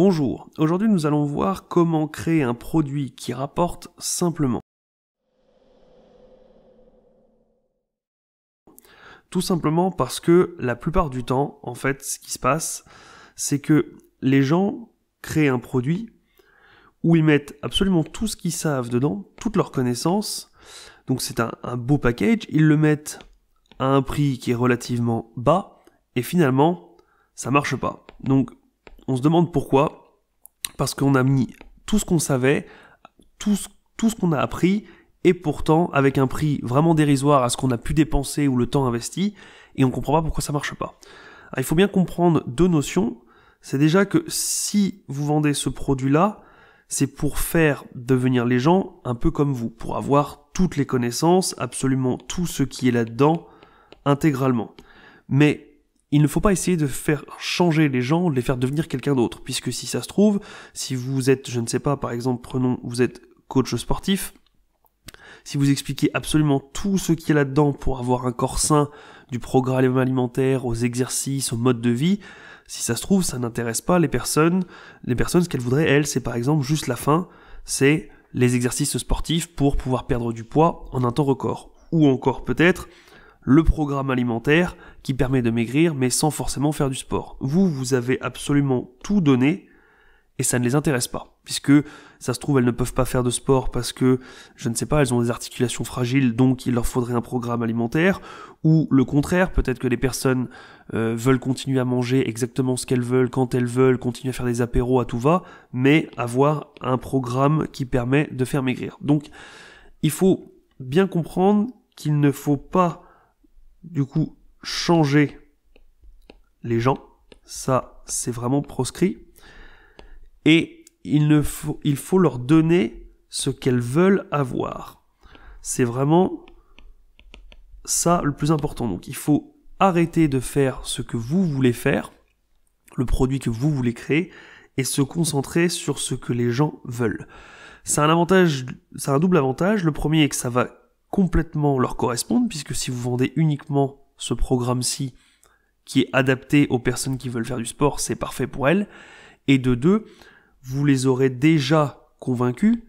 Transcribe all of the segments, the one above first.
Bonjour, aujourd'hui nous allons voir comment créer un produit qui rapporte simplement. Tout simplement parce que la plupart du temps, en fait, ce qui se passe, c'est que les gens créent un produit où ils mettent absolument tout ce qu'ils savent dedans, toutes leurs connaissances. Donc c'est un beau package, ils le mettent à un prix qui est relativement bas et finalement, ça marche pas. Donc on se demande pourquoi. Parce qu'on a mis tout ce qu'on savait, tout ce qu'on a appris, et pourtant avec un prix vraiment dérisoire à ce qu'on a pu dépenser ou le temps investi, et on comprend pas pourquoi ça marche pas. Alors, il faut bien comprendre deux notions. C'est déjà que si vous vendez ce produit-là, c'est pour faire devenir les gens un peu comme vous, pour avoir toutes les connaissances, absolument tout ce qui est là-dedans, intégralement. Mais il ne faut pas essayer de faire changer les gens, de les faire devenir quelqu'un d'autre, puisque si ça se trouve, si vous êtes, je ne sais pas, par exemple, prenons, vous êtes coach sportif, si vous expliquez absolument tout ce qui est là-dedans pour avoir un corps sain, du programme alimentaire, aux exercices, au mode de vie, si ça se trouve, ça n'intéresse pas les personnes, ce qu'elles voudraient, elles, c'est par exemple juste la fin, c'est les exercices sportifs pour pouvoir perdre du poids en un temps record. Ou encore peut-être, le programme alimentaire qui permet de maigrir mais sans forcément faire du sport. Vous avez absolument tout donné et ça ne les intéresse pas. Puisque ça se trouve, elles ne peuvent pas faire de sport parce que, je ne sais pas, elles ont des articulations fragiles, donc il leur faudrait un programme alimentaire. Ou le contraire, peut-être que les personnes veulent continuer à manger exactement ce qu'elles veulent, quand elles veulent, continuer à faire des apéros à tout va, mais avoir un programme qui permet de faire maigrir. Donc, il faut bien comprendre qu'il ne faut pas du coup changer les gens, ça c'est vraiment proscrit, et il faut leur donner ce qu'elles veulent avoir. C'est vraiment ça le plus important. Donc il faut arrêter de faire ce que vous voulez faire, le produit que vous voulez créer, et se concentrer sur ce que les gens veulent. C'est un double avantage. Le premier est que ça va complètement leur correspondre, puisque si vous vendez uniquement ce programme-ci qui est adapté aux personnes qui veulent faire du sport, c'est parfait pour elles. Et de deux, vous les aurez déjà convaincus,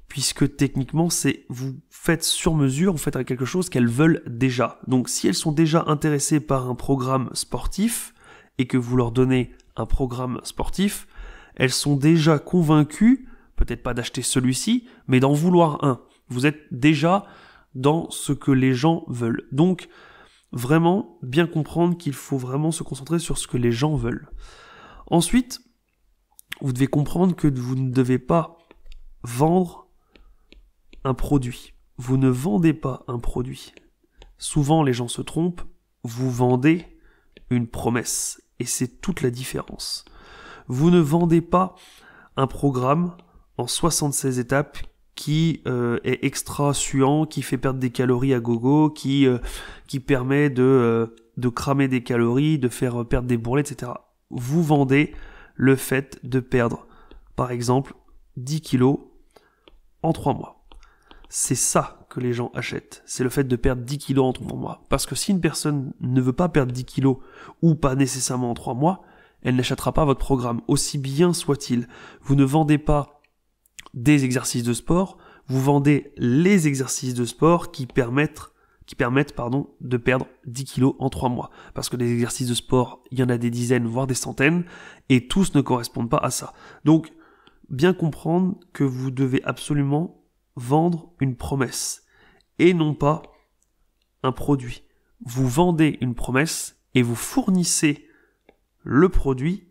puisque techniquement, vous faites sur mesure, vous faites quelque chose qu'elles veulent déjà. Donc si elles sont déjà intéressées par un programme sportif, et que vous leur donnez un programme sportif, elles sont déjà convaincues, peut-être pas d'acheter celui-ci, mais d'en vouloir un. Vous êtes déjà dans ce que les gens veulent. Donc, vraiment bien comprendre qu'il faut vraiment se concentrer sur ce que les gens veulent. Ensuite, vous devez comprendre que vous ne devez pas vendre un produit. Vous ne vendez pas un produit. Souvent, les gens se trompent. Vous vendez une promesse. Et c'est toute la différence. Vous ne vendez pas un programme en 76 étapes qui est extra suant, qui fait perdre des calories à gogo, qui permet de cramer des calories, de faire perdre des bourrelets, etc. Vous vendez le fait de perdre, par exemple, 10 kilos en 3 mois. C'est ça que les gens achètent. C'est le fait de perdre 10 kilos en 3 mois. Parce que si une personne ne veut pas perdre 10 kilos, ou pas nécessairement en 3 mois, elle n'achètera pas votre programme, aussi bien soit-il. Vous ne vendez pas des exercices de sport, vous vendez les exercices de sport qui permettent de perdre 10 kilos en 3 mois. Parce que les exercices de sport, il y en a des dizaines, voire des centaines, et tous ne correspondent pas à ça. Donc, bien comprendre que vous devez absolument vendre une promesse, et non pas un produit. Vous vendez une promesse, et vous fournissez le produit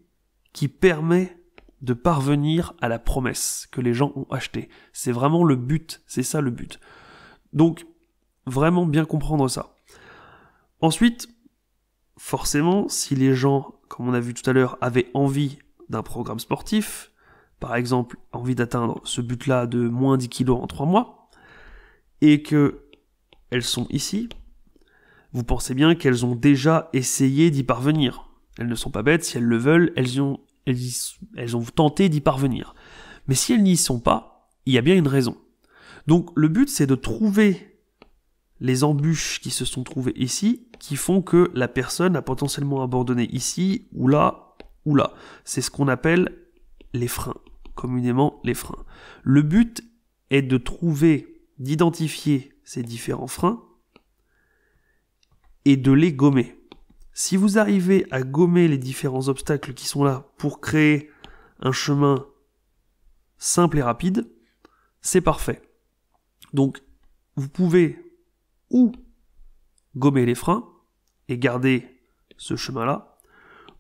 qui permet de parvenir à la promesse que les gens ont achetée. C'est vraiment le but, c'est ça le but. Donc, vraiment bien comprendre ça. Ensuite, forcément, si les gens, comme on a vu tout à l'heure, avaient envie d'un programme sportif, par exemple, envie d'atteindre ce but-là de moins 10 kilos en 3 mois, et que elles sont ici, vous pensez bien qu'elles ont déjà essayé d'y parvenir. Elles ne sont pas bêtes, si elles le veulent, elles ont tenté d'y parvenir. Mais si elles n'y sont pas, il y a bien une raison. Donc le but, c'est de trouver les embûches qui se sont trouvées ici, qui font que la personne a potentiellement abandonné ici, ou là, ou là. C'est ce qu'on appelle les freins, communément les freins. Le but est de d'identifier ces différents freins et de les gommer. Si vous arrivez à gommer les différents obstacles qui sont là pour créer un chemin simple et rapide, c'est parfait. Donc, vous pouvez ou gommer les freins et garder ce chemin-là,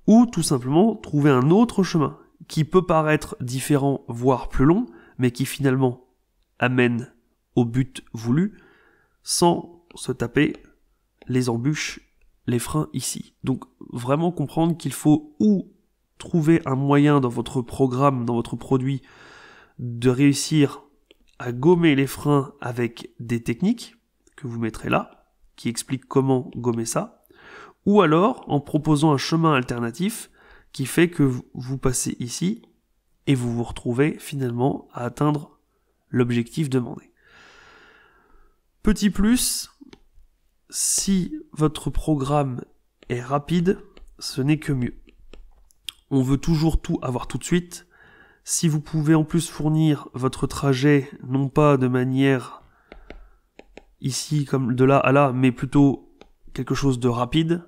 ou tout simplement trouver un autre chemin qui peut paraître différent, voire plus long, mais qui finalement amène au but voulu sans se taper les embûches, les freins ici. Donc vraiment comprendre qu'il faut ou trouver un moyen dans votre programme, dans votre produit, de réussir à gommer les freins avec des techniques que vous mettrez là, qui expliquent comment gommer ça, ou alors en proposant un chemin alternatif qui fait que vous passez ici et vous vous retrouvez finalement à atteindre l'objectif demandé. Petit plus, si votre programme est rapide, ce n'est que mieux. On veut toujours tout avoir tout de suite. Si vous pouvez en plus fournir votre trajet, non pas de manière ici comme de là à là, mais plutôt quelque chose de rapide,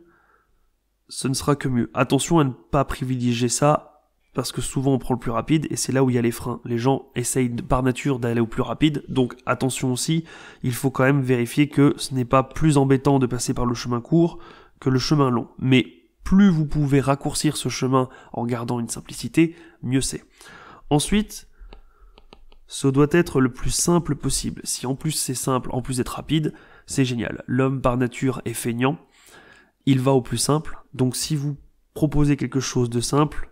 ce ne sera que mieux. Attention à ne pas privilégier ça, parce que souvent on prend le plus rapide, et c'est là où il y a les freins. Les gens essayent par nature d'aller au plus rapide, donc attention aussi, il faut quand même vérifier que ce n'est pas plus embêtant de passer par le chemin court que le chemin long. Mais plus vous pouvez raccourcir ce chemin en gardant une simplicité, mieux c'est. Ensuite, ce doit être le plus simple possible. Si en plus c'est simple, en plus d'être rapide, c'est génial. L'homme par nature est feignant, il va au plus simple, donc si vous proposez quelque chose de simple,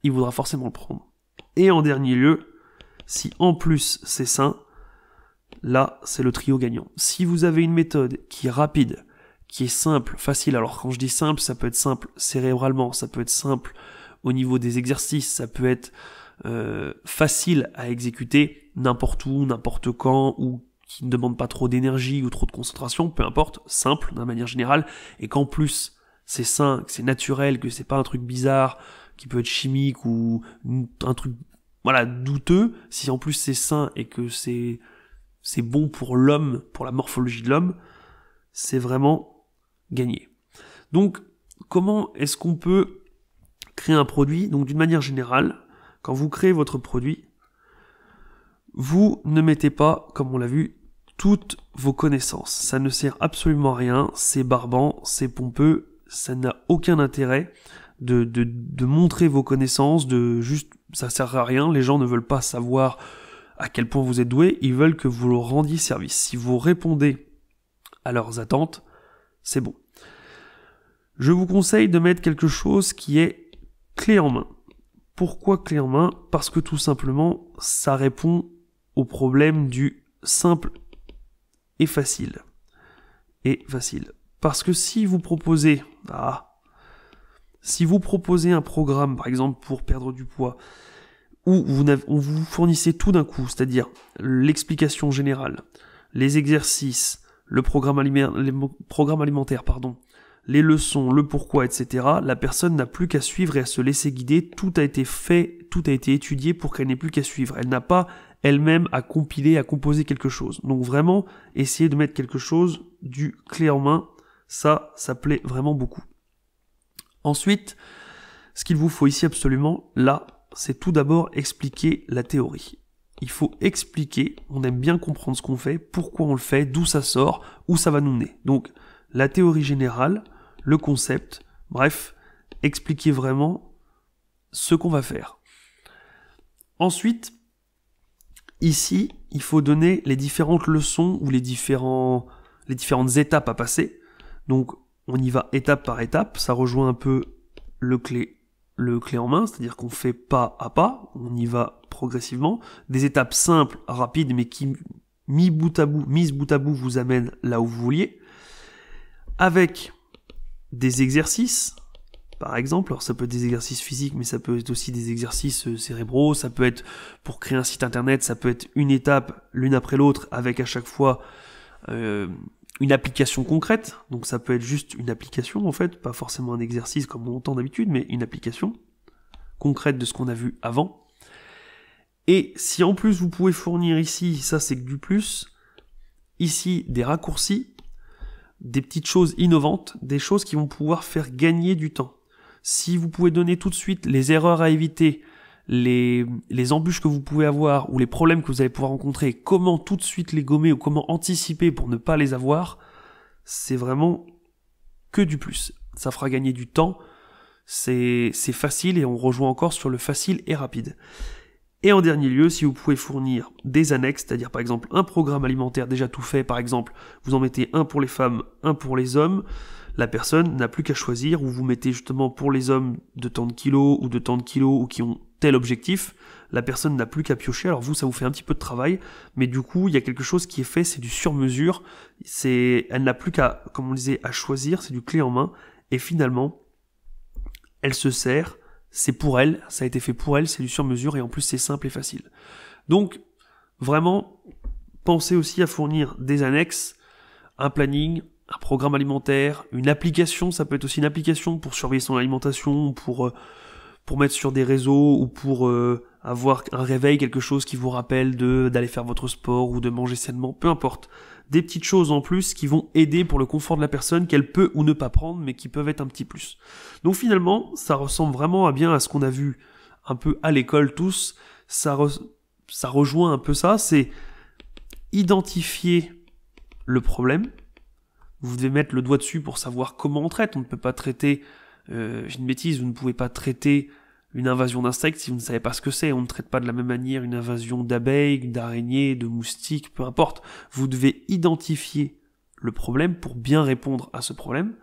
il voudra forcément le prendre. Et en dernier lieu, si en plus c'est sain, là c'est le trio gagnant. Si vous avez une méthode qui est rapide, qui est simple, facile, alors quand je dis simple, ça peut être simple cérébralement, ça peut être simple au niveau des exercices, ça peut être facile à exécuter n'importe où, n'importe quand, ou qui ne demande pas trop d'énergie ou trop de concentration, peu importe, simple d'une manière générale, et qu'en plus c'est sain, que c'est naturel, que c'est pas un truc bizarre, qui peut être chimique ou un truc douteux, si en plus c'est sain et que c'est bon pour l'homme, pour la morphologie de l'homme, c'est vraiment gagné. Donc comment est-ce qu'on peut créer un produit? Donc d'une manière générale, quand vous créez votre produit, vous ne mettez pas, comme on l'a vu, toutes vos connaissances. Ça ne sert absolument à rien, c'est barbant, c'est pompeux, ça n'a aucun intérêt de montrer vos connaissances, ça sert à rien, les gens ne veulent pas savoir à quel point vous êtes doué, ils veulent que vous leur rendiez service. Si vous répondez à leurs attentes, c'est bon. Je vous conseille de mettre quelque chose qui est clé en main. Pourquoi clé en main? Parce que tout simplement, ça répond au problème du simple et facile. Parce que si vous proposez un programme, par exemple, pour perdre du poids, où vous fournissez tout d'un coup, c'est-à-dire l'explication générale, les exercices, les programmes alimentaires, les leçons, le pourquoi, etc., la personne n'a plus qu'à suivre et à se laisser guider. Tout a été fait, tout a été étudié pour qu'elle n'ait plus qu'à suivre. Elle n'a pas elle-même à compiler, à composer quelque chose. Donc vraiment, essayer de mettre quelque chose du clé en main, ça plaît vraiment beaucoup. Ensuite, ce qu'il vous faut ici absolument, là, c'est tout d'abord expliquer la théorie. Il faut expliquer, on aime bien comprendre ce qu'on fait, pourquoi on le fait, d'où ça sort, où ça va nous mener. Donc, la théorie générale, le concept, bref, expliquer vraiment ce qu'on va faire. Ensuite, ici, il faut donner les différentes leçons ou les différentes étapes à passer. Donc, on y va étape par étape, ça rejoint un peu le clé en main, c'est-à-dire qu'on fait pas à pas, on y va progressivement. Des étapes simples, rapides, mais qui, mises bout à bout, vous amènent là où vous vouliez. Avec des exercices, par exemple, alors ça peut être des exercices physiques, mais ça peut être aussi des exercices cérébraux, ça peut être pour créer un site internet, ça peut être une étape l'une après l'autre, avec à chaque fois une application concrète, donc ça peut être juste une application en fait, pas forcément un exercice comme on entend d'habitude, mais une application concrète de ce qu'on a vu avant. Et si en plus vous pouvez fournir ici, ça c'est que du plus, ici des raccourcis, des petites choses innovantes, des choses qui vont pouvoir faire gagner du temps. Si vous pouvez donner tout de suite les erreurs à éviter, les embûches que vous pouvez avoir ou les problèmes que vous allez pouvoir rencontrer, comment tout de suite les gommer ou comment anticiper pour ne pas les avoir, c'est vraiment que du plus. Ça fera gagner du temps, c'est facile et on rejoint encore sur le facile et rapide. Et en dernier lieu, si vous pouvez fournir des annexes, c'est-à-dire par exemple un programme alimentaire déjà tout fait, par exemple, vous en mettez un pour les femmes, un pour les hommes, la personne n'a plus qu'à choisir, ou vous mettez justement pour les hommes de tant de kilos, ou de tant de kilos, ou qui ont tel objectif, la personne n'a plus qu'à piocher, alors vous, ça vous fait un petit peu de travail, mais du coup, il y a quelque chose qui est fait, c'est du sur-mesure, elle n'a plus qu'à, comme on disait, à choisir, c'est du clé en main, et finalement, elle se sert, c'est pour elle, ça a été fait pour elle, c'est du sur-mesure et en plus c'est simple et facile. Donc, vraiment, pensez aussi à fournir des annexes, un planning, un programme alimentaire, une application, ça peut être aussi une application pour surveiller son alimentation, pour mettre sur des réseaux ou pour avoir un réveil, quelque chose qui vous rappelle d'aller faire votre sport ou de manger sainement, peu importe. Des petites choses en plus qui vont aider pour le confort de la personne qu'elle peut ou ne pas prendre, mais qui peuvent être un petit plus. Donc finalement, ça ressemble vraiment bien à ce qu'on a vu un peu à l'école tous. Ça rejoint un peu ça, c'est identifier le problème. Vous devez mettre le doigt dessus pour savoir comment on traite. On ne peut pas traiter, j'ai une bêtise, vous ne pouvez pas traiter une invasion d'insectes si vous ne savez pas ce que c'est. On ne traite pas de la même manière une invasion d'abeilles, d'araignées, de moustiques, peu importe. Vous devez identifier le problème pour bien répondre à ce problème.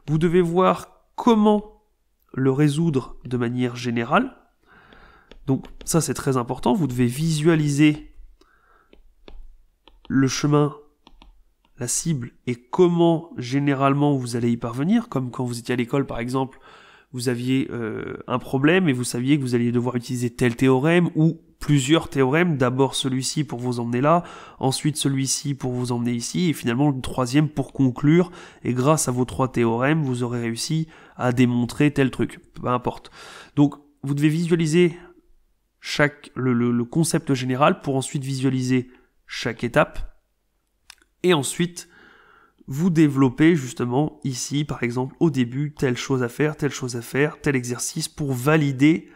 Vous devez voir comment le résoudre de manière générale. Donc ça c'est très important. Vous devez visualiser le chemin, la cible et comment généralement vous allez y parvenir. Comme quand vous étiez à l'école par exemple, vous aviez un problème et vous saviez que vous alliez devoir utiliser tel théorème ou plusieurs théorèmes, d'abord celui-ci pour vous emmener là, ensuite celui-ci pour vous emmener ici, et finalement le troisième pour conclure, et grâce à vos 3 théorèmes, vous aurez réussi à démontrer tel truc, peu importe. Donc vous devez visualiser le concept général pour ensuite visualiser chaque étape, et ensuite vous développez justement ici, par exemple, au début, telle chose à faire, tel exercice pour valider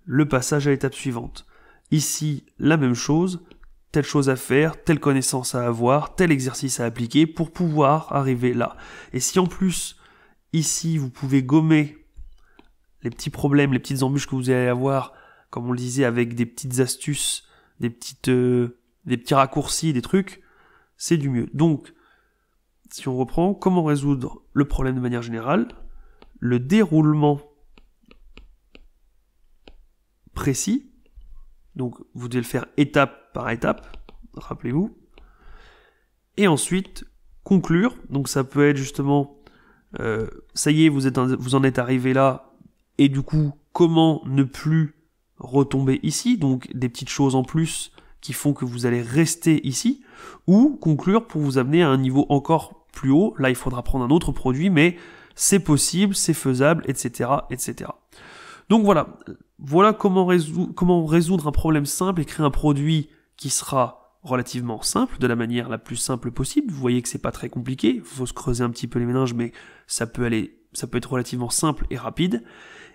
le passage à l'étape suivante. Ici, la même chose, telle chose à faire, telle connaissance à avoir, tel exercice à appliquer pour pouvoir arriver là. Et si en plus, ici, vous pouvez gommer les petits problèmes, les petites embûches que vous allez avoir, comme on le disait, avec des petites astuces, des petits raccourcis, des trucs, c'est du mieux. Donc, si on reprend, comment résoudre le problème de manière générale, le déroulement précis, donc vous devez le faire étape par étape, rappelez-vous, et ensuite conclure, donc ça peut être justement, ça y est, vous en êtes arrivé là, et du coup, comment ne plus retomber ici, donc des petites choses en plus qui font que vous allez rester ici, ou conclure pour vous amener à un niveau encore plus haut. Là il faudra prendre un autre produit, mais c'est possible, c'est faisable, etc., etc. Donc voilà comment résoudre un problème simple et créer un produit qui sera relativement simple, de la manière la plus simple possible. Vous voyez que c'est pas très compliqué, il faut se creuser un petit peu les méninges, mais ça peut être relativement simple et rapide.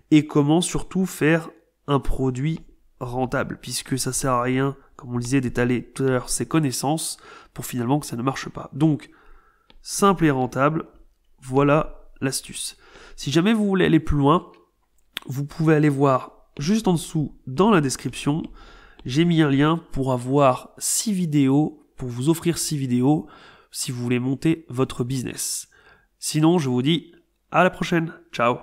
Et comment surtout faire un produit rentable, puisque ça sert à rien, comme on le disait, d'étaler tout à l'heure ses connaissances pour finalement que ça ne marche pas. Donc simple et rentable, voilà l'astuce. Si jamais vous voulez aller plus loin, vous pouvez aller voir juste en dessous dans la description, j'ai mis un lien pour avoir 6 vidéos, pour vous offrir 6 vidéos si vous voulez monter votre business. Sinon, je vous dis à la prochaine, ciao.